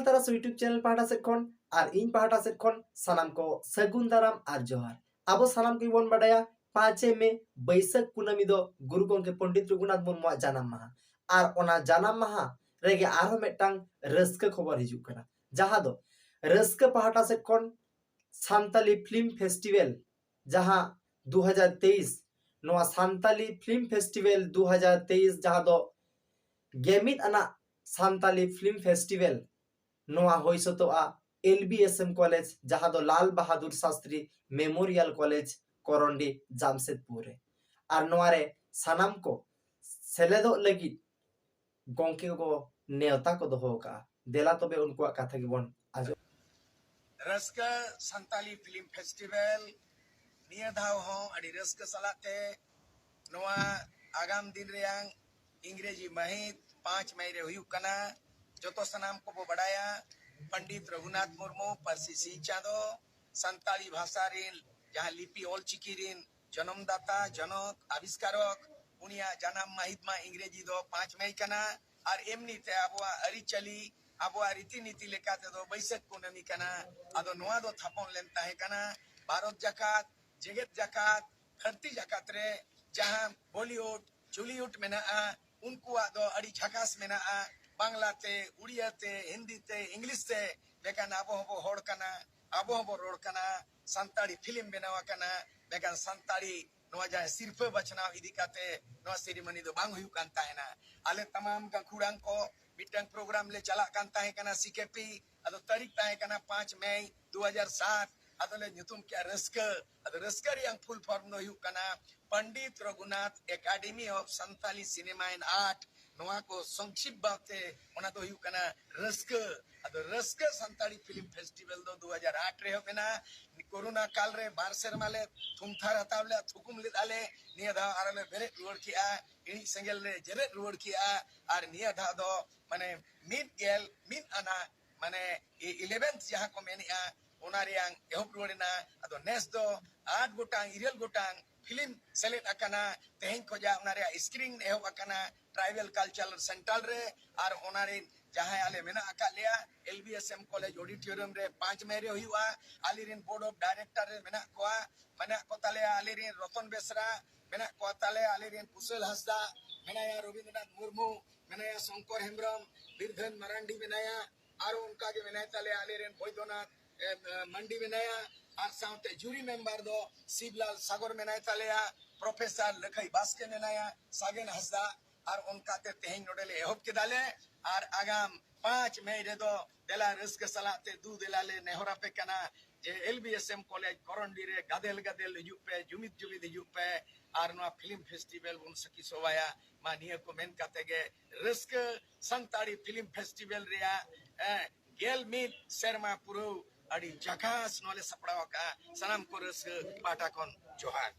Local तरस YouTube channel पाटा से खन और इन पाटा से खन सनाम को सगुन दाराम और जोहार। अब सनाम को बन बड़ाया 5 में बैसाख कुनामी दो गुरु गोंके पंडित रघुनाथ मुर्मू जानाम माहा और ओना जानाम माहा रेगे आरो मेटांग रस्क खबर हिजुग कना जहां दो रस्क पाटा से खन सान्ताली फिल्म फेस्टिवल जहां 2023 नोआ सान्ताली फिल्म फेस्टिवल 2023 जहां दो गेमित आना सान्ताली फिल्म फेस्टिवल नोआ होई सतोआ LBSM कॉलेज जहां दो लाल बहादुर शास्त्री मेमोरियल कॉलेज कोरंडी जामशेदपुर रे और नोआरे सानाम को सेलेदो लगी गोंके को नेवता को दोहो का देला तबे उनको कथा गिबन आजो रस्का संताली फिल्म फेस्टिवल निया धाव हो अड़ी रस्का सलाते नोआ आगाम दिन रेयांग इंग्रेजी महित 5 मई रे हुयु कना जोतो सनाम को बो बड़ाया पंडित रघुनाथ मुर्मू परसी चाँदो संताली भाषा रिन जहाँ लिपि ओल चिकी रिन जन्मदाता जनक आविष्कारक उनिया जन्म महित मा इंग्रेजी दो 5 मई कना और एमनी ते आबुआ अरिचली आबुआ रीति नीति लेकाते दो बैसाख कुनामी कना आदो नोआ दो थापन लेन ताहे कना भारत जाकात जगत जाकात धरती जाकात रे जहाँ बॉलीवुड जूलीवुड में ना उनको दो अड़ी झकास में ना बांग्ला ते उड़िया ते हिंदी ते इंग्लिश ते बेकान आबो हबो होड़ कना आबो हबो रोड कना संताड़ी फिल्म बनावा कना बेकान संताड़ी नोआ जहाँ सिर्फ बचनाव इदी काते नोआ सेरेमनी दो बांग हुयु कांता है ना आले तमाम गखुड़ांग को मिटंग प्रोग्राम ले चला कांता है कना CKP अदो तारीख ताहे कना 5 मई 2007 अदले न्यूतुम क्या रस्क रियांग फुल फॉर्म नो हुयु कना Pandit Raghunath academy of Santali cinema and art नोआ को संक्षिप्त बाते ओना तो हुयु कना रस्क अदो रस्क संताली फिल्म फेस्टिवल दो 2008 रे हो बेना कोरोना काल रे बार सेरमाले थुमथार हतावले थुकुम ले दाले निया धा आरले बेरे रुवड़ किया इनी संगेल रे जरे रुवड़ किया और निया धा दो माने मिड आना माने 11th जहां को मेनिया ओना रियांग एहोप रुवड़ना अदो नेस दो 8 गोटांग इरेल गोटांग फिल्म सेलेक्ट अकना तेहें खोजा ओना रे स्क्रीन एहोप अकना ट्राइबल कल्चरल सेंटर रे और ओनारे जहां आले मेना अका लिया LBSM कॉलेज ऑडिटोरियम रे 5 मई रे हुआ आलिरिन बोर्ड ऑफ डायरेक्टर रे मेना को ताले आलिरिन रतन बेसरा मेना को ताले आलिरिन कुशल हंसदा मेना या रविंद्रनाथ मुर्मू मेना या शंकर हेम्ब्रम बिरधन मरांडी मेनाया और उनका के मेना ताले आलिरिन बैद्यनाथ मंडी मेनाया और साउते जूरी मेंबर दो शिवलाल सागर मेना ताले प्रोफेसर लखई बास्के मेनाया सागेन हंसदा और उनका ते तेहिं नोडले एहोप के दाले और आगाम 5 मई रे दो देला रस्क सलाते दू देलाले नेहरा पे कना जे LBSM कॉलेज कोरंडी रे गदेल युपे जुमित युपे और नो फिल्म फेस्टिवल उन सकी सोवाया मानिया को मेन कातेगे रस्क संताड़ी फिल्म फेस्टिवल रिया गेल मित शर्मा पुरु अड़ी जखास नोले सपड़ावा का सनाम को रस्क पाटाकोन जोहार।